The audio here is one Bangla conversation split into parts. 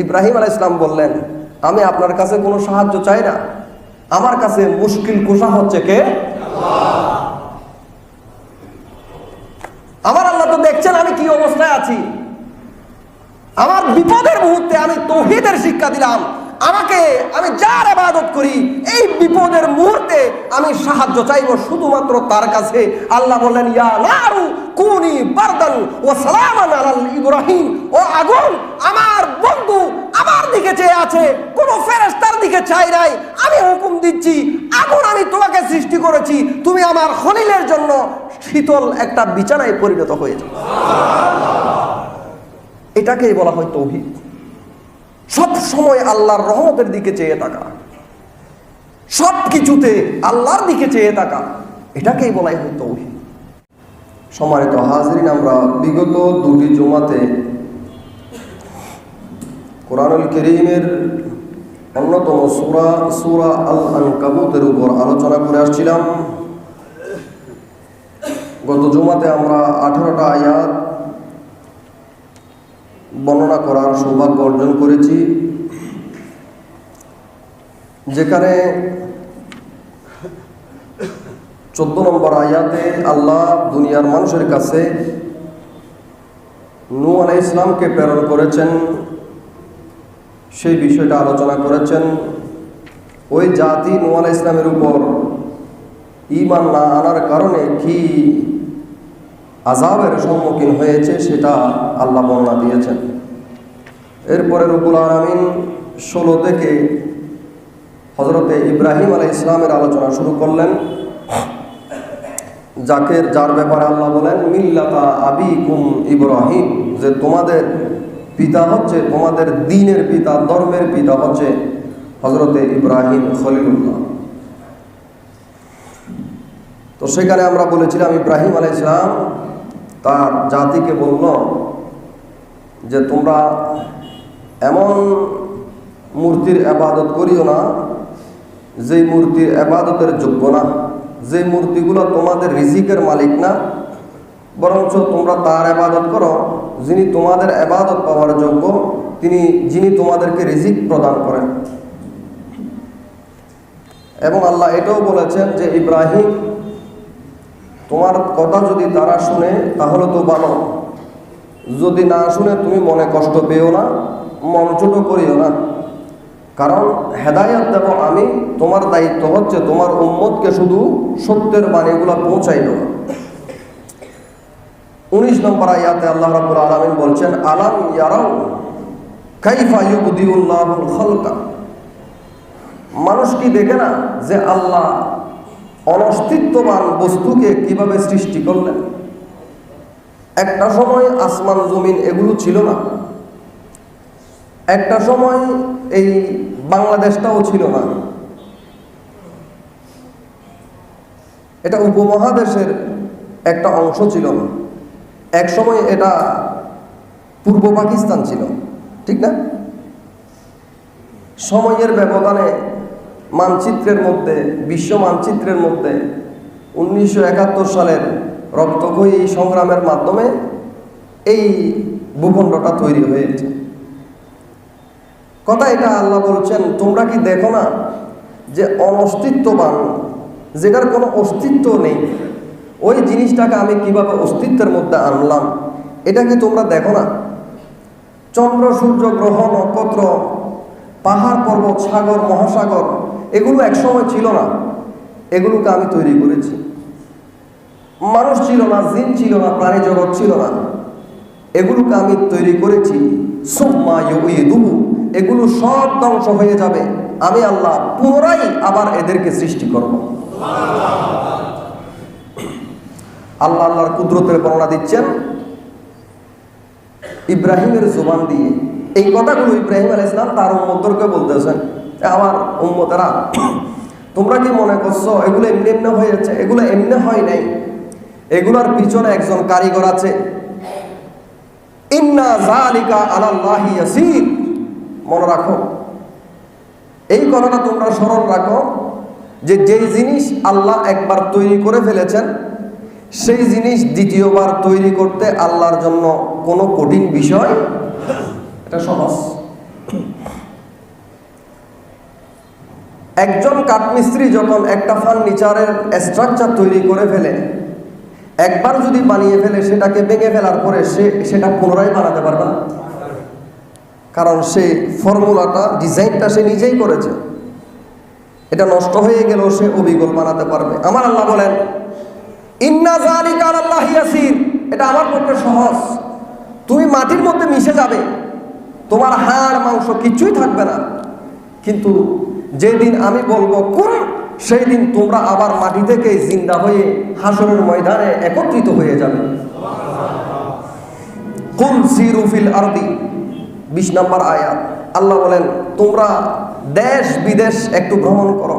ইব্রাহিম আলাইহিস সালাম বললেন, আমি আপনার কাছে কোনো সাহায্য চাই না, আমার কাছে মুশকিল কুশা হচ্ছে কে? আল্লাহ। আমার আল্লাহ তো দেখছেন আমি কি অবস্থায় আছি। আমার বিপদের মুহূর্তে আমি তাওহীদের শিক্ষা দিলাম, আমি যার ইবাদত করি এই বিপদের মুহূর্তে আমি সাহায্য চাইবো শুধুমাত্র তার কাছে। আল্লাহ বললেন, ইয়া নারু কুনি বারদান ওয়া সালামান আলাল ইব্রাহিম, ও আগুন আমার বন্ধু আমার দিকে চেয়ে আছে, কোনো ফেরেশতার দিকে চাই নাই। আমি হুকুম দিচ্ছি, আগুন আমি তোমাকে সৃষ্টি করেছি, তুমি আমার খলিলের জন্য শীতল একটা বিছানায় পরিণত হয়ে যাও। এটাকেই বলা হয় তাওহীদ। সব সময় আল্লাহর রহমতের দিকে চেয়ে থাকা, সব কিছুতে আল্লাহর দিকে চেয়ে থাকা, এটাকেই বলাই হয় তাওহীদ। সম্মানিত হাজিরিন, আমরা বিগত দুটি জুমাতে কোরআনুল কারীমের অন্যতম সূরা আল আনকাবুতের উপর আলোচনা করে আসছিলাম। গত জুমাতে আমরা 18টা আয়াত বর্ণনা করার সৌভাগ্য অর্জন করেছি, যেখানে 14 নম্বর আয়াতে আল্লাহ দুনিয়ার মানুষের কাছে নূহ আলাইহিস সালামকে প্রেরণ করেছেন, সেই বিষয়টা আলোচনা করেছেন। ওই জাতি নূহ আলাইহিস সালামের উপর ঈমান না আনার কারণে কি আযাবের সম্মুখীন হয়েছে সেটা আল্লাহ বর্ণনা দিয়েছেন। এরপরে রব্বুল আলামিন 16 থেকে হযরতে ইব্রাহিম আলাইহিস সালামের আলোচনা শুরু করলেন, যার ব্যাপারে আল্লাহ বলেন, মিল্লাতা আবিকুম ইব্রাহিম, যে তোমাদের পিতা হচ্ছে, তোমাদের দ্বীনের পিতা, ধর্মের পিতা হচ্ছে হযরতে ইব্রাহিম খলিলুল্লাহ। তো সেখানে আমরা বলেছিলাম ইব্রাহিম আলাইহিস সালাম তার জাতিকে বলল যে তোমরা এমন মূর্তির ইবাদত করিও না যে মূর্তির ইবাদতের যোগ্য না, যে মূর্তিগুলো তোমাদের রিজিকের মালিক না, বরঞ্চ তোমরা তার ইবাদত করো যিনি তোমাদের ইবাদত পাওয়ার যোগ্য, যিনি তোমাদেরকে রিজিক প্রদান করেন। এবং আল্লাহ এটাও বলেছেন যে ইব্রাহিম, তোমার কথা যদি তারা শুনে তাহলে তো ভালো, যদি না শুনে তুমি মনে কষ্ট পেও না, মন ছোট করিও না, কারণ হেদায়েত দেব আমি, তোমার দায়িত্ব হচ্ছে তোমার উম্মতকে শুধু সত্যের বাণীগুলো পৌঁছাই দেওয়া। 19 নম্বর আয়াতে আল্লাহ রাব্বুল আলামিন বলছেন, আলাম ইয়ারাউ কাইফা ইউবদিউল্লাহুল খালকা, মানুষ কি দেখে না যে আল্লাহ অনস্তিত্ববান বস্তুকে কিভাবে সৃষ্টি করলেন। একটা সময় আসমান জমিন এগুলো ছিল না, একটা সময় এই বাংলাদেশটাও ছিল না, এটা উপমহাদেশের একটা অংশ ছিল না, এক সময় এটা পূর্ব পাকিস্তান ছিল, ঠিক না? সময়ের ব্যবধানে মানচিত্রের মধ্যে, বিশ্ব মানচিত্রের মধ্যে 1971 সালের রক্তক্ষয়ী সংগ্রামের মাধ্যমে এই ভূখণ্ডটা তৈরি হয়েছে। কথা এটা আল্লাহ বলছেন, তোমরা কি দেখো না যে অনস্তিত্ববান, যেটার কোনো অস্তিত্ব নেই, ওই জিনিসটাকে আমি কিভাবে অস্তিত্বের মধ্যে আনলাম, এটা কি তোমরা দেখো না? চন্দ্র, সূর্য, গ্রহ, নক্ষত্র, পাহাড়, পর্বত, সাগর, মহাসাগর, এগুলো একসময় ছিল না, এগুলোকে আমি তৈরি করেছি। মানুষ ছিল না, জিন ছিল না, প্রাণী জগৎ ছিল না, এগুলোকে আমি তৈরি করেছি। সুম্মা ইউঈদুহু, এগুলো সব ধ্বংস হয়ে যাবে, আমি আল্লাহ পুনরায় আবার এদেরকে সৃষ্টি করব। আল্লাহ আল্লাহর কুদরতের বর্ণনা দিচ্ছেন ইব্রাহিমের জবান দিয়ে। এই কথাগুলো ইব্রাহিম আলাইহিস সালাম তার উম্মতদেরকে বলতেছেন, আমার উম্মতেরা, তোমরা কি মনে করছো এগুলো এমনি এমনি হয়েছে? এগুলো এমনি হয় নাই, এগুলোর পিছনে একজন কারিগর আছে। ইন্না যালিকা আলাল্লাহি ইয়াসির, মনে রাখো, এই কথাটা তোমরা স্মরণ রাখো যে যেই জিনিস আল্লাহ একবার তৈরি করে ফেলেছেন, সেই জিনিস দ্বিতীয়বার তৈরি করতে আল্লাহর জন্য কোনো কঠিন বিষয়, এটা সহজ। একজন কাঠমিস্ত্রি যখন একটা ফার্নিচারের স্ট্রাকচার তৈরি করে ফেলে, একবার যদি বানিয়ে ফেলে সেটাকে ভেঙে ফেলার পরে সেটা পুনরায় বানাতে পারবে না, কারণ সে ফর্মুলাটা ডিজাইনটা সে নিজেই করেছে। এটা নষ্ট হয়ে গেলেও সে অবিকল বানাতে পারবে। আমার আল্লাহ বলেন ইন্না যালিকা আলাল্লাহি ইয়াসির, এটা আমার পক্ষে সহজ। তুমি মাটির মধ্যে মিশে যাবে, তোমার হাড় মাংস কিছুই থাকবে না, কিন্তু যেদিন আমি বলবো কুন, সেই দিন তোমরা আবার মাটি থেকে জিন্দা হয়ে হাসরের ময়দানে একত্রিত হয়ে যাবে। কুল সিরু ফিল আরদি, 20 নম্বর আয়াত। আল্লাহ বলেন তোমরা দেশ বিদেশ একটু ভ্রমণ করো,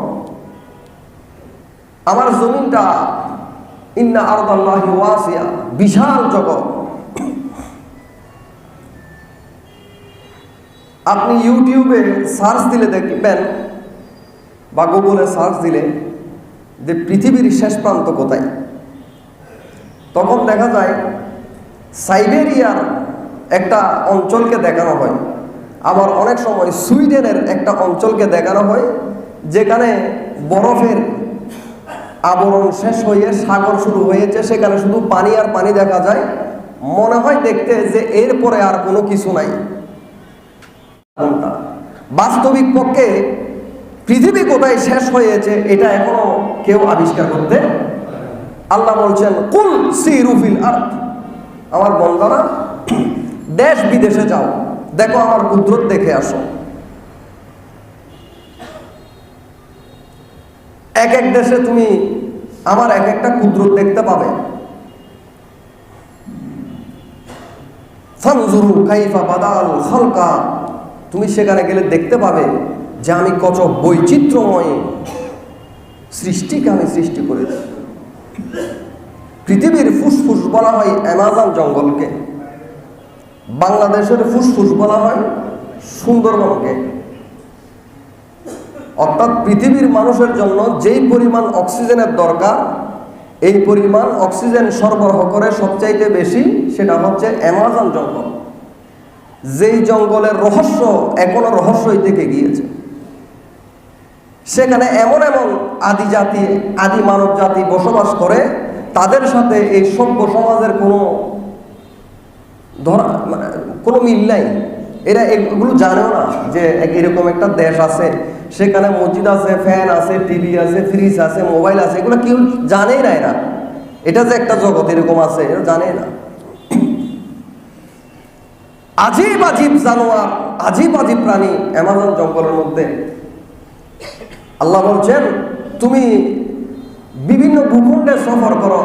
আমার জমিনটা ইন্না আরদাল্লাহি ওয়াসিয়া, বিশাল জগৎ। আপনি ইউটিউবে সার্চ দিলে দেখবেন বা গুগলে সার্চ দিলে যে পৃথিবীর শেষ প্রান্ত কোথায়, তখন দেখা যায় সাইবেরিয়ার একটা অঞ্চলকে দেখানো হয়, আবার অনেক সময় সুইডেনের একটা অঞ্চলকে দেখানো হয়, যেখানে বরফের আবরণ শেষ হয়ে সাগর শুরু হয়েছে, সেখানে শুধু পানি আর পানি দেখা যায়। মনে হয় দেখতে যে এরপরে আর কোনো কিছু নাই। বাস্তবিক পক্ষে পৃথিবী কোথায় শেষ হয়েছে এটা এখনো কেউ আবিষ্কার করতে। আল্লাহ বলছেন কুল সিরু ফিল আরদ, আমার বন্দারা দেশ বিদেশে যাও, দেখো আমার কুদরত দেখে আসো। এক এক দেশে তুমি আমার এক একটা কুদরত দেখতে পাবে। ফানজুরু কাইফা বাদাল খালকা, তুমি সেখানে গেলে দেখতে পাবে যে আমি কত বৈচিত্র্যময় সৃষ্টিকে আমি সৃষ্টি করেছি। পৃথিবীর ফুসফুস বলা হয় অ্যামাজন জঙ্গলকে, বাংলাদেশের ফুসফুস বলা হয় সুন্দরবনকে। অর্থাৎ পৃথিবীর মানুষের জন্য যেই পরিমাণ অক্সিজেনের দরকার, এই পরিমাণ অক্সিজেন সরবরাহ করে সবচাইতে বেশি সেটা হচ্ছে অ্যামাজন জঙ্গল। যেই জঙ্গলের রহস্য এখনো রহস্যই থেকে গিয়েছে। সেখানে এমন এমন আদি জাতি, আদি মানব জাতি বসবাস করে, তাদের সাথে এই সভ্য সমাজের কোনো মিল নাই। এরা এগুলো জানেও না যে এরকম একটা দেশ আছে, সেখানে মসজিদ আছে, ফ্যান আছে, টিভি আছে, ফ্রিজ আছে, মোবাইল আছে, এগুলো কেউ জানেই না। এরা এটা যে একটা জগৎ এরকম আছে এরা জানেই না। আজীব আজীব জানোয়ার, আজীব আজীব প্রাণী অ্যামাজন জঙ্গলের মধ্যে। আল্লাহ বলছেন তুমি বিভিন্ন ভূখণ্ডে সফর করো,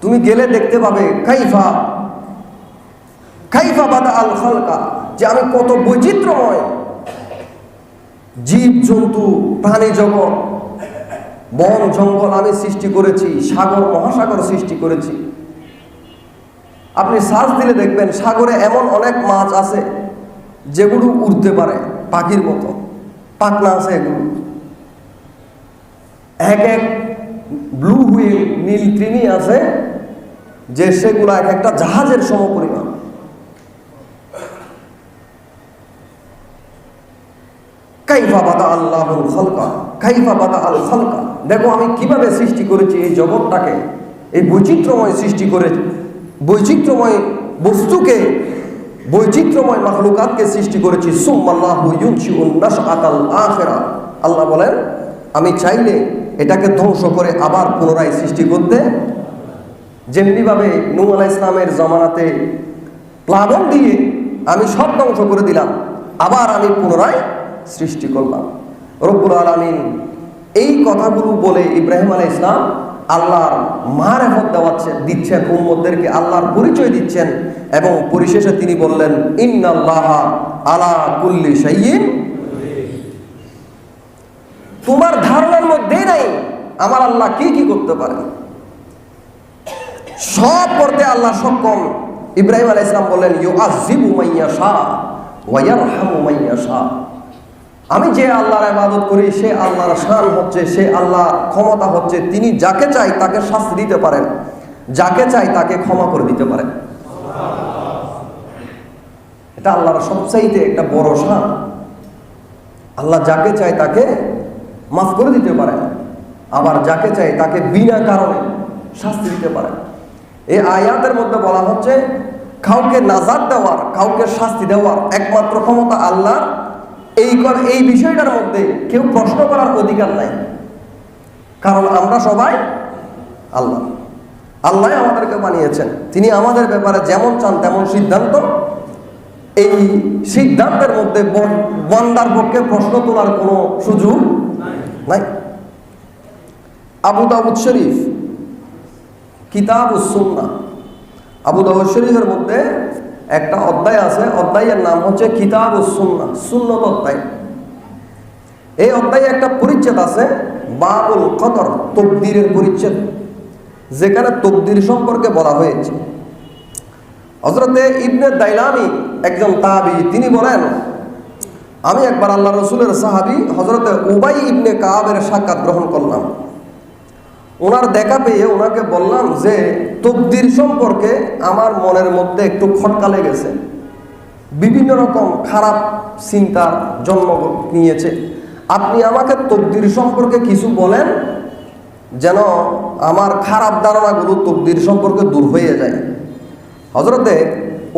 তুমি গেলে দেখতে পাবে কাইফা কাইফা বাদা আল খালকা, যে আমি কত বৈচিত্র্যময় জীব জন্তু প্রাণী জগৎ, বন জঙ্গল আমি সৃষ্টি করেছি, সাগর মহাসাগর সৃষ্টি করেছি। আপনি সার্চ দিলে দেখবেন সাগরে এমন অনেক মাছ আছে যেগুলো উড়তে পারে পাখির মতো, পাখনা আছে এগুলো। এক এক ব্লু হুইল, নীল তিমি আছে যে সেগুলো এক একটা জাহাজের সমপরিমাণ। কাইফা বাদা আল্লাহুল খালকা কাইফা বাদা আল খালকা, দেখো আমি কিভাবে সৃষ্টি করেছি এই জগৎটাকে, এই বৈচিত্র্যময় সৃষ্টি করেছি, বৈচিত্র্যময় বস্তুকে, বৈচিত্র্যময় মাখলুকাতকে সৃষ্টি করেছি। সুম্মাল্লাহু ইউনশিউন নাশআতাল আখিরা, আল্লাহ বলেন আমি চাইলে এটাকে ধ্বংস করে আবার পুনরায় সৃষ্টি করতে। যেমনিভাবে নূহ আলাইহিস সালামের জামানাতে প্লাবন দিয়ে আমি সব ধ্বংস করে দিলাম, আবার আমি পুনরায় সৃষ্টি করলাম। রব্বুল আলামিন এই কথাগুলো বলে ইব্রাহিম আলাইহিস সালাম আল্লাহর মারিফত দিচ্ছেন, উম্মতদেরকে আল্লাহর পরিচয় দিচ্ছেন, এবং পরিশেষে তিনি বললেন ইন্নাল্লাহা আলা কুল্লি শাইইন, তোমার ধারণার মধ্যেই নাই আমার আল্লাহ কি কি করতে পারে, সব করতে আল্লাহ সক্ষম। ইব্রাহিম আলাইহিস সালাম বললেন ইউআযিবু মান ইয়াশা ওয়া ইয়ারহামু মান ইয়াশা, আমি যে আল্লাহর ইবাদত করি সে আল্লাহর শান হচ্ছে, সে আল্লাহর ক্ষমতা হচ্ছে তিনি যাকে চাই তাকে শাস্তি দিতে পারেন, যাকে চাই তাকে ক্ষমা করে দিতে পারেন। এটা আল্লাহর সবচাইতে একটা বড় শান। আল্লাহ যাকে চাই তাকে মাফ করে দিতে পারেন, আবার যাকে চাই তাকে বিনা কারণে শাস্তি দিতে পারেন। এই আয়াতের মধ্যে বলা হচ্ছে কাউকে নাজাত দেওয়ার, কাউকে শাস্তি দেওয়ার একমাত্র ক্ষমতা আল্লাহর। এই বিষয়টার মধ্যে কেউ প্রশ্ন করার অধিকার নাই, কারণ আমরা সবাই আল্লাহ আমাদেরকে বানিয়েছেন। তিনি আমাদের ব্যাপারে যেমন চান তেমন সিদ্ধান্ত। এই সিদ্ধান্তের মধ্যে বান্দার পক্ষে প্রশ্ন তোলার কোনো সুযোগ নাই। আবু দাউদ শরীফ কিতাবুস সুন্নাহ, আবু দাউদ শরীফের মধ্যে একটা অধ্যায় আছে, অধ্যায়ের নাম হচ্ছে কিতাবুস সুন্নাহ, সুন্নত অধ্যায়। এই অধ্যায়ে একটা পরিচ্ছেদ আছে বাবুল কদর, তকদিরের পরিচ্ছেদ, যেখানে তকদির সম্পর্কে বলা হয়েছে। হযরতে ইবনে দাইলামি একজন তাবী, তিনি বলেন আমি একবার আল্লাহ রসুলের সাহাবী হযরতে উবাই ইবনে কাবের সাক্ষাৎ গ্রহণ করলাম। ওনার দেখা পেয়ে ওনাকে বললাম যে তকদির সম্পর্কে আমার মনের মধ্যে একটু খটকা লেগেছে, বিভিন্ন রকম খারাপ চিন্তার জন্ম নিয়েছে। আপনি আমাকে তকদির সম্পর্কে কিছু বলেন যেন আমার খারাপ ধারণাগুলো তকদির সম্পর্কে দূর হয়ে যায়। হযরতে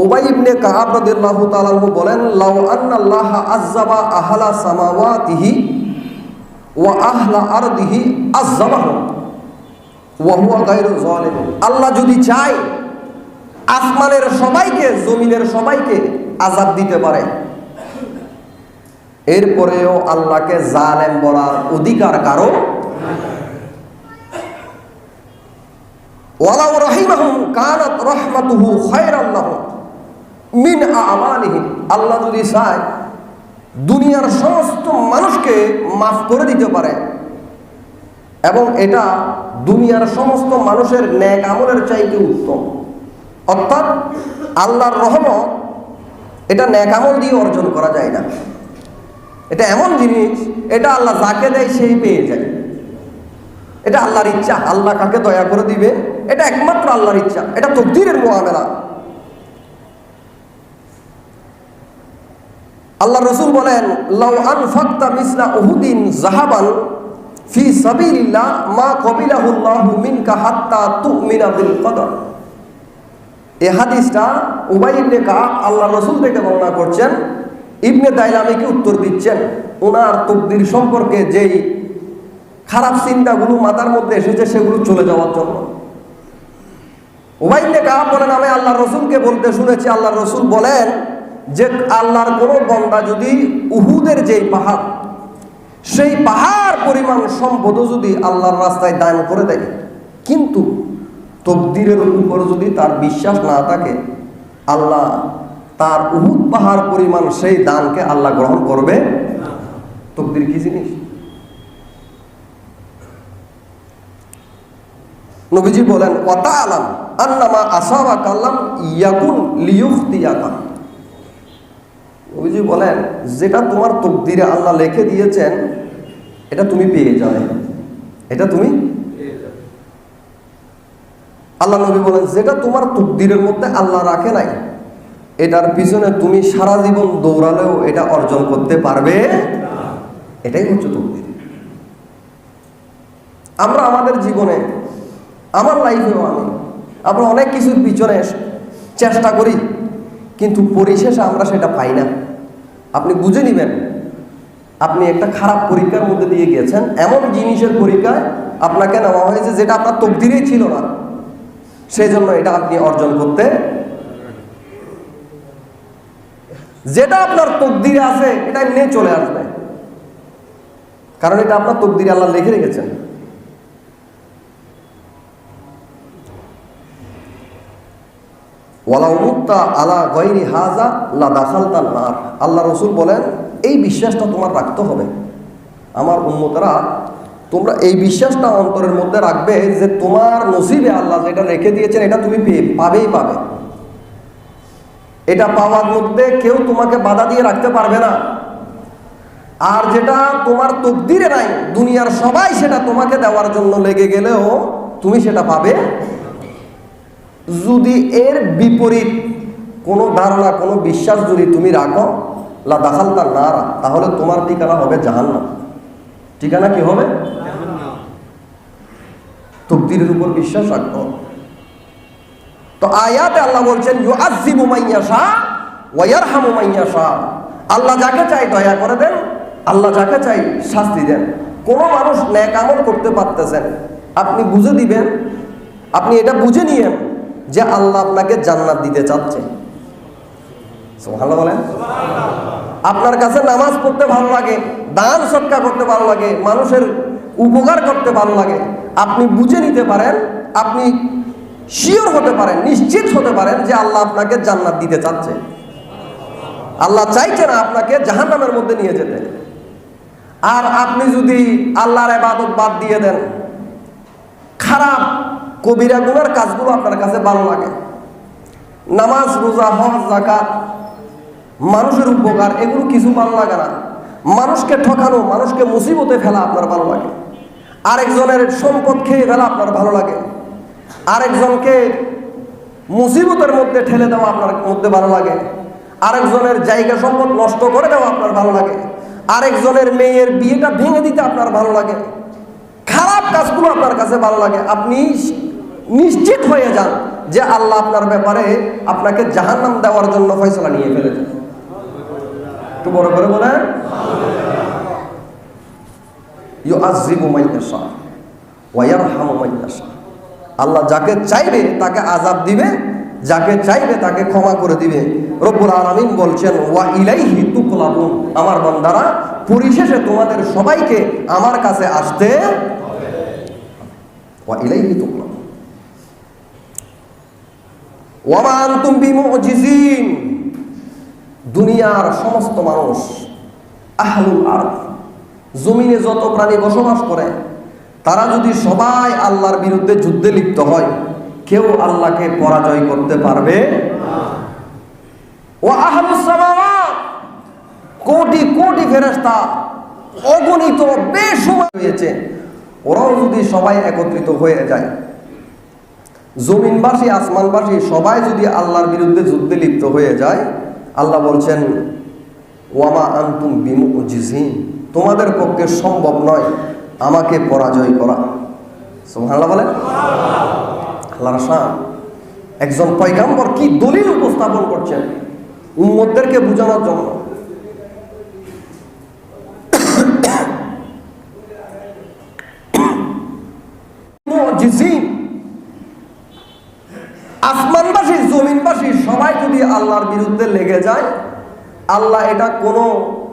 উবাই ইবনে কাব রাদিয়াল্লাহু তাআলা আনহু বলেন লাউ আন্নাল্লাহা আযযাবা আহলা সামাওয়াতিহি ওয়া আহলা আরদিহি আযযাবাহুম ওয়া হুয়া গায়রু যালিম। আল্লাহ যদি চায় আসমানের সবাইকে, জমিনের সবাইকে আযাব দিতে পারে, এরপরেও আল্লাহকে জালেম বলার অধিকার কারো। ওয়ালাউ রাহিমাহুম কানাত রাহমাতুহু খায়রান লাহুম মিন আমালিহিম। আল্লাহ যদি চায় দুনিয়ার সমস্ত মানুষকে মাফ করে দিতে পারে, এবং এটা দুনিয়ার সমস্ত মানুষের নেক আমলের চাইতে উত্তম। অর্থাৎ আল্লাহর রহমত এটা নেক আমল দিয়ে অর্জন করা যায় না। এটা এমন জিনিস, এটা আল্লাহ যাকে দেয় সেই পেয়ে যায়। এটা আল্লাহর ইচ্ছা, আল্লাহ কাকে দয়া করে দিবে এটা একমাত্র আল্লাহর ইচ্ছা, এটা তাকদীরের মুআমালা। আল্লাহ রাসূল বলেন লাউ আনফাকতা মিসলা উহুদিন যাহাবান ফি সাবিলিল্লাহ মা ক্বাবিলাহু আল্লাহু মিনকা হাত্তা তুমিনা বিল কদর। এই হাদিসটা উবাই ইবনে কাব আল্লাহ রাসূল থেকে বর্ণনা করছেন, ইবনে দাইলামিকে উত্তর দিচ্ছেন ওনার তাকদীর সম্পর্কে যেই খারাপ চিন্তাগুলো মাথার মধ্যে এসেছে সেগুলো চলে যাওয়ার জন্য। উবাই ইবনে কাব বলেন আমি আল্লাহ রাসূলকে বলতে শুনেছি, আল্লাহ রাসূল বলেন যে আল্লাহর কোনো বান্দা যদি উহুদের যেই পাহাড়, সেই পাহাড় পরিমাণ সম্পদও যদি আল্লাহর রাস্তায় দান করে দেয়, কিন্তু তাকদীরের উপর যদি তার বিশ্বাস না থাকে, আল্লাহ তার উহুদ পাহাড় পরিমাণ সেই দানকে আল্লাহ গ্রহণ করবে। তাকদীর কি জিনিস? নবীজি বলেন ওয়া তাআলাম আন্নামা আসাবাকা লাম ইয়াকুন লিয়ুখতিয়াকা। নবীজি বলেন যেটা তোমার তাকদীরে আল্লাহ লিখে দিয়েছেন এটা তুমি পেয়ে যাবে, এটা তুমি পেয়ে যাবে। আল্লাহ নবী বলেন যেটা তোমার তাকদীরের মধ্যে আল্লাহ রাখে নাই, এটার পিছনে তুমি সারা জীবন দৌড়ালেও এটা অর্জন করতে পারবে না। এটাই হচ্ছে তাকদীর। আমরা আমাদের জীবনে, আমার লাইফেও আমরা অনেক কিছুর পিছনে চেষ্টা করি, কিন্তু পরিশেষে আমরা সেটা পাই না। আপনি বুঝে নেবেন আপনি একটা খারাপ পরীক্ষার মধ্যে দিয়ে গিয়েছেন, এমন জিনিসের পরীক্ষায় আপনাকে নেওয়া হয়েছে যেটা আপনার তাকদীরেই ছিল না, সেই জন্য এটা আপনি অর্জন করতে, যেটা আপনার তাকদীরে আছে এটা এমনি চলে আসবে, কারণ এটা আপনার তাকদীরে আল্লাহ লিখে রেখেছেন। ওয়ালাউ মুত্তা আলা গায়রি হাযা লা দাখালতান নার। আল্লাহ রাসূল বলেন এই বিশ্বাসটা তোমার রাখতে হবে। আমার উম্মতরা তোমরা এই বিশ্বাসটা অন্তরের মধ্যে রাখবে যে তোমার নসিবে আল্লাহ যেটা রেখে দিয়েছেন এটা তুমি পাবেই পাবে। এটা পাওয়ার মধ্যে কেউ তোমাকে বাধা দিয়ে রাখতে পারবে না। আর যেটা তোমার তাকদীরে নাই, দুনিয়ার সবাই সেটা তোমাকে দেওয়ার জন্য লেগে গেলেও তুমি সেটা পাবে। যদি এর বিপরীত কোনো ধারণা, কোনো বিশ্বাস যদি তুমি রাখো লা দাখালতান নার, তাহলে তোমার ঠিকানা হবে জাহান্নাম। ঠিকানা কি হবে? তকদিরের উপর বিশ্বাস রাখতে হবে। তো আয়াতে আল্লাহ বলছেন ইউআযযিবু মান ইয়াশা ওয়া ইয়ারহামু মান ইয়াশা। আল্লাহ যাকে চাই দয়া করে দেন, আল্লাহ যাকে চাই শাস্তি দেন। কোন মানুষ নেক আমল করতে পারতেছেন, আপনি বুঝে দিবেন, আপনি এটা বুঝে নিয়েন যে আল্লাহ আপনাকে জান্নাত দিতে চাচ্ছে। সুবহানাল্লাহ বলেন। আপনার কাছে নামাজ পড়তে ভালো লাগে, দান সদকা করতে ভালো লাগে, মানুষের উপকার করতে ভালো লাগে, আপনি বুঝে নিতে পারেন, আপনি শিওর হতে পারেন, নিশ্চিত হতে পারেন যে আল্লাহ আপনাকে জান্নাত দিতে চাচ্ছে। আল্লাহ চাইছে না আপনাকে জাহান্নামের মধ্যে নিয়ে যেতে। আর আপনি যদি আল্লাহর ইবাদত বাদ দিয়ে দেন, খারাপ কবিরা গুনার কাজগুলো আপনার কাছে ভালো লাগে, নামাজ রোজা হজ যাকাত মানুষের উপকার এগুলো কিছু ভালো লাগে না, মানুষকে ঠকানো মানুষকে মুসিবতে ফেলা আপনার ভালো লাগে, আরেকজনের সম্পদ খেয়ে ফেলা আপনার ভালো লাগে, আরেকজনকে মুসিবতের মধ্যে ঠেলে দেওয়া আপনার মধ্যে ভালো লাগে, আরেকজনের জায়গা সম্পদ নষ্ট করে দেওয়া আপনার ভালো লাগে, আরেকজনের মেয়ের বিয়েটা ভেঙে দিতে আপনার ভালো লাগে, খারাপ কাজগুলো আপনার কাছে ভালো লাগে। আপনি নিশ্চিত হয়ে যান যে আল্লাহ আপনার ব্যাপারে আপনাকে জাহান্নাম দেওয়ার জন্য ফয়সালা নিয়ে ফেলেছেন। একটু বড় করে বলেন ইউআযযিবু মান ইয়াশা ওয়া ইয়ারহামু মান ইয়াশা। আল্লাহ যাকে চাইবে তাকে আযাব দিবে, যাকে চাইবে তাকে ক্ষমা করে দিবে। রব্বুল আলামিন বলছেন ওয়া ইলাইহি তুকলাবুন, আমার বান্দারা পরিশেষে তোমাদের সবাইকে আমার কাছে আসতে হবে। ওয়া ইলাইহি তুকলাবুন ওয়া মা আনতুম বিমুজিজিন। দুনিয়ার সমস্ত মানুষ, আহলুল আরদ, জমিনে যত প্রাণী বসবাস করে, তারা যদি সবাই আল্লাহর বিরুদ্ধে যুদ্ধে লিপ্ত হয়, কেউ আল্লাহকে পরাজয় করতে পারবে না। ওয়া আহলুস সামাওয়াত, কোটি কোটি ফেরেশতা, অগণিত বেশুমার হয়েছে, ওরাও যদি সবাই একত্রিত হয়ে যায়, জমিনবাসী আসমানবাসী সবাই যদি আল্লাহর বিরুদ্ধে যুদ্ধে লিপ্ত হয়ে যায়, আল্লাহ বলছেন ওয়া মা আনতুম বিমুজিজিন, তোমাদের পক্ষে সম্ভব নয় আমাকে পরাজয় করা। সুবহানাল্লাহ বলেন। আল্লাহর শান। একজন পয়গম্বর কি দলিল উপস্থাপন করছেন উম্মতদেরকে বোঝানোর জন্য। আসমানবাসী জমিনবাসী সবাই যদি আল্লাহর বিরুদ্ধে লেগে যায়, আল্লাহ এটা কোনো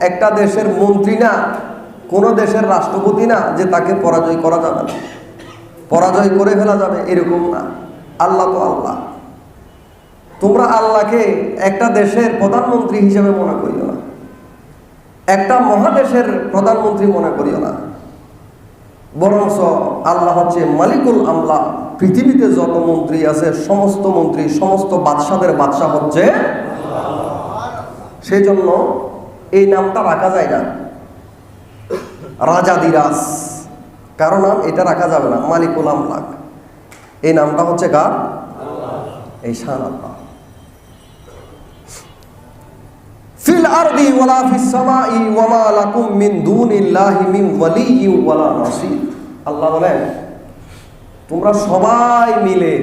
একটা দেশের মন্ত্রী না, কোনো দেশের রাষ্ট্রপতি না যে তাকে পরাজয় করা যাবে না, পরাজয় করে ফেলা যাবে এরকম না। আল্লাহ তো আল্লাহ। তোমরা আল্লাহকে একটা দেশের প্রধানমন্ত্রী হিসেবে মনে করিও না, একটা মহাদেশের প্রধানমন্ত্রী মনে করিও না, বরঞ্চ আল্লাহ হচ্ছে মালিকুল আমলা। পৃথিবীতে যত মন্ত্রী আছে সমস্ত মন্ত্রী, সমস্ত বাদশাদের বাদশাহ হচ্ছে। সেই জন্য এই নামটা রাখা যায় না রাজাদিরাজ, কারণ নাম এটা রাখা যাবে না। মালিকুল আমলাক এই নামটা হচ্ছে কার? এই শান আল্লাহ। ফিল আরদি ওয়ালা ফিস সামাই ওয়া মা লাকুম মিন দুনিল্লাহি মিন ওয়ালিয়্যিন ওয়ালা নাসির। আল্লাহ বলেন তোমরা সবাই মিলে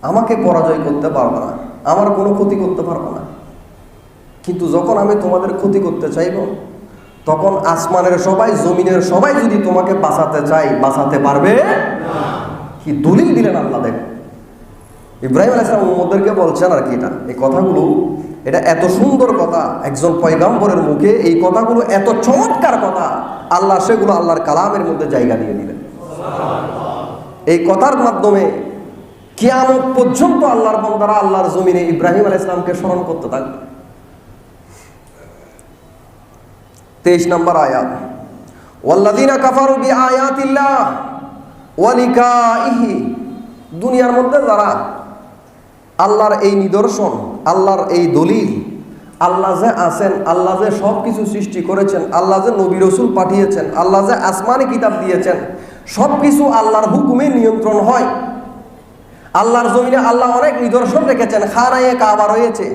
আমাকে পরাজয় করতে পারবে না, আমার কোনো ক্ষতি করতে পারবে না, কিন্তু যখন আমি তোমাদের ক্ষতি করতে চাইব তখন আসমানের সবাই জমিনের সবাই যদি তোমাকে বাঁচাতে চাই বাঁচাতে পারবে না। কি দলিল দিলেন আল্লাহ! দেখ ইব্রাহিম আলাইহিস সালাম উম্মতদেরকে বলছেন আর কি, এটা এই কথাগুলো, এটা এত সুন্দর কথা একজন পয়গম্বরের মুখে, এই কথাগুলো এত চমৎকার কথা, আল্লাহ সেগুলো আল্লাহর কালামের মধ্যে জায়গা দিয়ে দিলেন। এই কথার মাধ্যমে কিয়ামত পর্যন্ত আল্লাহর বান্দারা আল্লাহর জমিনে ইব্রাহিম আলাইহিস সালামকে স্মরণ করতে থাকবে। 23 নম্বর আয়াত, ওয়াল্লাযীনা কাফারু বিআয়াতিল্লাহ ওয়া লিকাইহি। দুনিয়ার মধ্যে যারা আল্লাহর এই নিদর্শন, আল্লাহর এই দলিল, আল্লাহ যে আছেন, আল্লাহ যে সব কিছু সৃষ্টি করেছেন, আল্লাহ যে নবী রাসূল পাঠিয়েছেন, আল্লাহ যে আসমানি কিতাব দিয়েছেন, সব কিছু আল্লাহর হুকুমে নিয়ন্ত্রণ হয়। আল্লাহর জমিনে আল্লাহ অনেক নিদর্শন রেখেছেন, খানায়ে কাবা রয়েছে,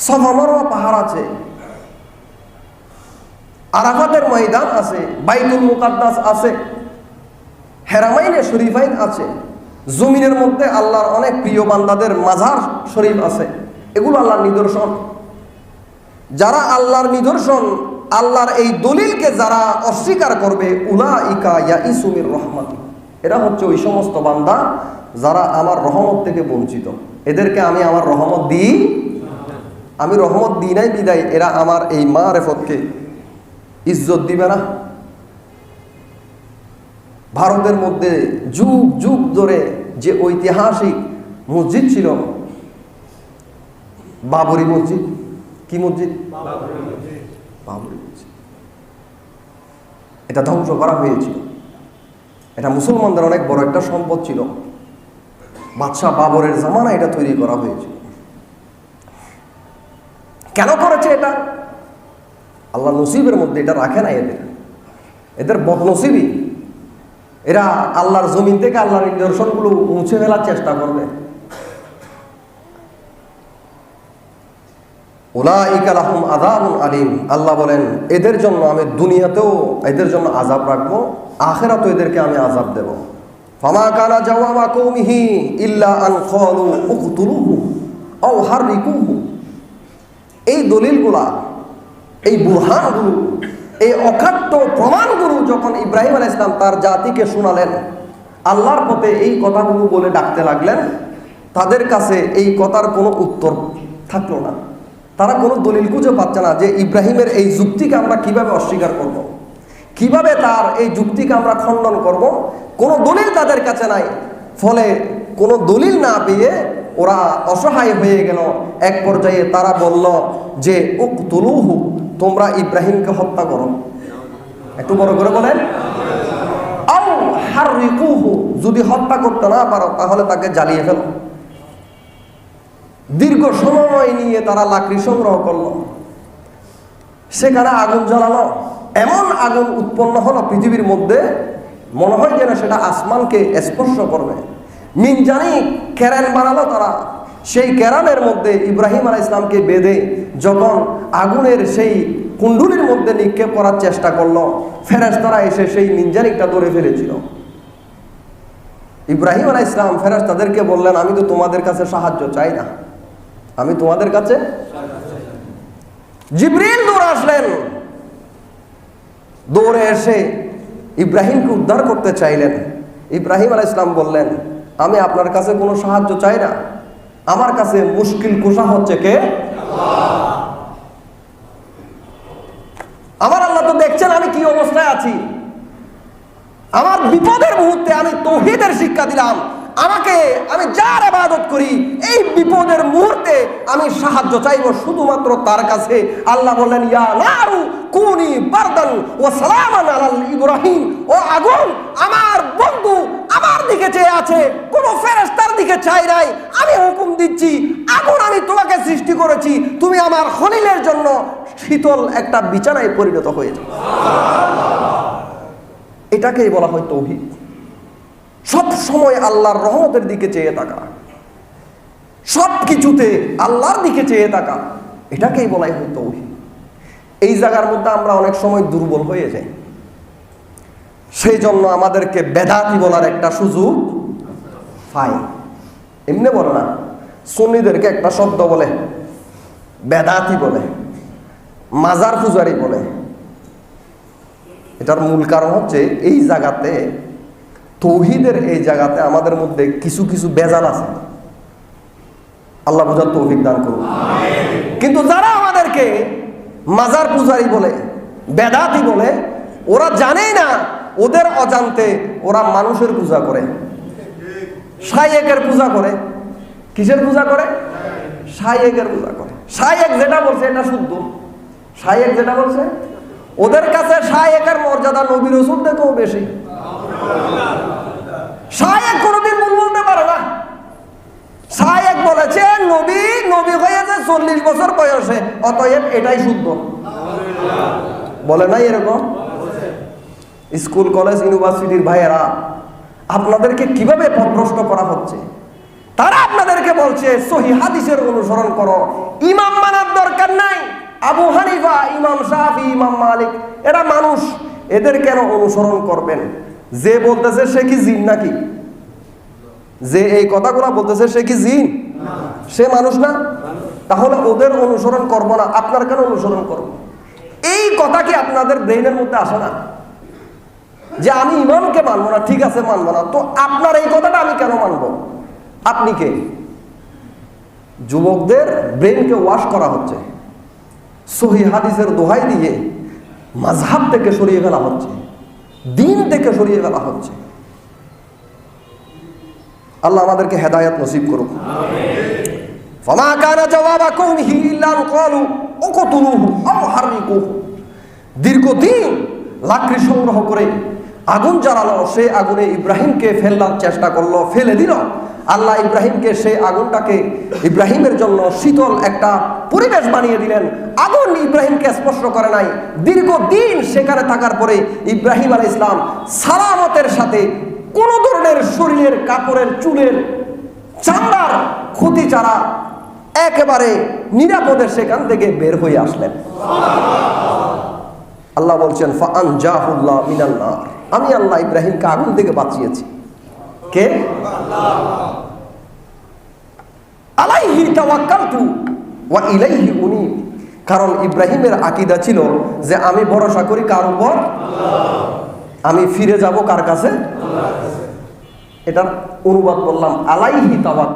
সাফা মারওয়া পাহাড় আছে, আরাফাতের ময়দান আছে, বাইতুল মুকাদ্দাস আছে, হেরামাইনে শরীফাইন আছে, জমিনের মধ্যে আল্লাহর অনেক প্রিয় বান্দাদের মাজার শরীফ আছে। এগুলো আল্লাহর নিদর্শন। যারা আল্লাহর নিদর্শন, আল্লাহর এই দলিলকে যারা অস্বীকার করবে, উলাইকা ইয়াইসু মির রহমাতি, এরা হচ্ছে ওই সমস্ত বান্দা যারা আমার রহমত থেকে বঞ্চিত। এদেরকে আমি আমার রহমত দিই, আমি রহমত দিই নাই বিদায় এরা আমার এই মারেফতকে ইজ্জত দিবে না। ভারতের মধ্যে যুগ যুগ ধরে যে ঐতিহাসিক মসজিদ ছিল, বাবরি মসজিদ, কি মসজিদ? বাবরি মসজিদ। এটা ধ্বংস করা হয়েছিল। এটা মুসলমানদের অনেক বড় একটা সম্পদ ছিল। বাদশাহ বাবরের জামানা এটা তৈরি করা হয়েছিল। কেন করেছে এটা? আল্লাহ নসিবের মধ্যে এটা রাখে না। এদের বদনসিবি। এরা আল্লাহর জমিন থেকে আল্লাহর নিদর্শনগুলো মুছে ফেলার চেষ্টা করবে। উলাইকা লাহুম আযাবুন আলীম, আল্লাহ বলেন এদের জন্য আমি দুনিয়াতেও এদের জন্য আযাব রাখবো, আখিরাতেও এদেরকে আমি আযাব দেব। ফামা কানা জাওয়াবা কওমিহি ইল্লা আন ক্বালু উকতুলুহু আও হাররিকুহু। এই দলিলগুলা, এই বুরহানগুলো, এই অকাট্য প্রমাণগুলো যখন ইব্রাহিম আলাইহিস সালাম তার জাতিকে শোনালেন, আল্লাহর পথে এই কথাগুলো বলে ডাকতে লাগলেন, তাদের কাছে এই কথার কোনো উত্তর থাকলো না। তারা কোনো দলিল খুঁজে পাচ্ছে না যে ইব্রাহিমের এই যুক্তিকে আমরা কিভাবে অস্বীকার করব, কিভাবে তার এই যুক্তিকে আমরা খণ্ডন করব। কোনো দলিল তাদের কাছে নাই। ফলে কোনো দলিল না পেয়ে ওরা অসহায় হয়ে গেল। এক পর্যায়ে তারা বলল যে উকতুলুহু, তোমরা ইব্রাহিমকে হত্যা করো। একটু বড় করে বলেন, আও হাররিকুহু, যদি হত্যা করতে না পারো তাহলে তাকে জ্বালিয়ে ফেলো। দীর্ঘ সময় নিয়ে তারা লাকড়ি সংগ্রহ করলো, সেখানে আগুন জ্বালালো। এমন আগুন উৎপন্ন হলো পৃথিবীর মধ্যে, মনে হয় যেন সেটা আসমানকে স্পর্শ করবে। মিনজানি কেরান বানালো তারা। সেই কেরানের মধ্যে ইব্রাহিম আলাইহিস সালামকে বেঁধে যখন আগুনের সেই কুণ্ডুলির মধ্যে নিক্ষেপ করার চেষ্টা করলো, ফেরেশতারা এসে সেই মিনজানিটা ধরে ফেলেছিল। ইব্রাহিম আলাইহিস সালাম ফেরেশতাদেরকে বললেন, আমি তো তোমাদের কাছে সাহায্য চাই না, আমি তোমাদের কাছে। জিবরিল দৌড়ে আসলেন, দৌড়ে এসে ইব্রাহিমকে উদ্ধার করতে চাইলেন। ইব্রাহিম আলাইহিস সালাম বললেন, আমি আপনার কাছে কোনো সাহায্য চাই না, আমার কাছে মুশকিল কুশা হচ্ছে কে? আমার আল্লাহ তো দেখছেন আমি কি অবস্থায় আছি। আমার বিপদের মুহূর্তে আমি তাওহীদের শিক্ষা দিলাম, আমাকে, আমি যার ইবাদত করি, এই বিপদের মুহূর্তে আমি সাহায্য চাইব শুধুমাত্র তার কাছে। আল্লাহ বললেন, ইয়া নারু কুনি বারদান ওয়া সালামান আলাল ইব্রাহিম, ও আগুন আমার বন্ধু আমার দিকে চেয়ে আছে, কোনো ফেরেশতার দিকে চাই নাই। আমি হুকুম দিচ্ছি, আগুন আমি তোমাকে সৃষ্টি করেছি, তুমি আমার খলিলের জন্য শীতল একটা বিছানায় পরিণত হয়ে যাও। এটাকেই বলা হয় তাওহীদ। সব সময় আল্লাহর রহমতের দিকে চেয়ে থাকা, সব কিছুতে আল্লাহর দিকে চেয়ে থাকা, এটাকেই বলাই হয় তাওহীদ। এই জায়গার মধ্যে আমরা অনেক সময় দুর্বল হয়ে যাই। সেই জন্য আমাদেরকে বেদাতি বলার একটা সুযোগ পাই। এমনি বলে না, সুন্নিদেরকে একটা শব্দ বলে, বেদাতি বলে, মাজার পূজারি বলে। এটার মূল কারণ হচ্ছে এই জায়গাতে, তাওহীদের এই জায়গাতে আমাদের মধ্যে কিছু কিছু বেজাল আছে। আল্লাহ বুঝার তৌফিক দান করুন। কিন্তু যারা আমাদেরকে মাজার পূজারি বলে, বেদাতি বলে, ওরা জানেই না ওদের অজান্তে ওরা মানুষের পূজা করে, শায়েকের পূজা করে। কিসের পূজা করে? শায়েকের পূজা করে। শায়েক যেটা বলছে এটা শুদ্ধ। শায়েক যেটা বলছে, ওদের কাছে শায়েকের মর্যাদা নবী রাসূল থেকেও বেশি। শায়েক কোনদিন ভুল বলতে পারে না। শায়েক বলেছে নবী হয়েছে 40 বছর বয়সে, অতএব এটাই শুদ্ধ। বলে নাই এরকম? স্কুল কলেজ ইউনিভার্সিটির ভাইয়েরা, আপনাদেরকে কিভাবে পথভ্রষ্ট করা হচ্ছে। তারা আপনাদেরকে বলছে সহিহ হাদিসের অনুসরণ করো, ইমাম মানার দরকার নাই, আবু হানিফা, ইমাম শাফি, ইমাম মালিক, এরা মানুষ, এদের কেন অনুসরণ করবেন? যে বলতেছে সে কি জিন নাকি? যে এই কথাগুলো বলতেছে সে কি জিন? সে মানুষ না? তাহলে ওদের অনুসরণ করব না, আপনার কেন অনুসরণ করব? এই কথা কি আপনাদের ব্রেইনের মধ্যে আসে না যে আমি ইমামকে মানবো না? ঠিক আছে, মানবো না, তো আপনার এই কথাটা আমি কেন মানবো? আপনি কে? যুবকদের ব্রেইনকে ওয়াশ করা হচ্ছে, সহিহ হাদিসের দোহাই দিয়ে মাযহাব থেকে সরিয়ে ফেলা হচ্ছে, দিন থেকে সরিয়ে ফেলা হচ্ছে। আল্লাহ আমাদেরকে হেদায়েত নসিব করুক। ফামা কানা জাওয়াবা কওমিহি ইল্লা আন ক্বালু উকতুলুহু আও হাররিকুহু। দীর্ঘদিন লাকড়ি সংগ্রহ করে আগুন জ্বালালো, সেই আগুনে ইব্রাহিমকে ফেলার চেষ্টা করলো, ফেলে দিল। আল্লাহ ইব্রাহিমকে সেই আগুনটাকে ইব্রাহিমের জন্য শীতল একটা পরিবেশ বানিয়ে দিলেন। আগুন ইব্রাহিমকে স্পর্শ করে নাই। দীর্ঘদিন সেখানে থাকার পরে ইব্রাহিম আলাইহিস সালাম সালামতের সাথে কোন ধরনের শরীরের কাপড়ের, চুলের, চামড়ার ক্ষতি ছাড়া একেবারে নিরাপদে সেখান থেকে বের হয়ে আসলেন। আল্লাহ বলছেন ফাআনজাহুল্লাহ মিনান নার, আমি আল্লাহ ইব্রাহিমকে আগুন থেকে বাঁচিয়েছি। কে? আলাইহি তাওয়াক্কালতু ওয়া ইলাইহি উনীব। কারণ ইব্রাহিমের আকীদা ছিল যে আমি ভরসা করি কার উপর? আল্লাহ। আমি ফিরে যাব কার কাছে? আল্লাহর কাছে। এটার অনুবাদ বললাম আলাইহি তাওয়াক্কাল।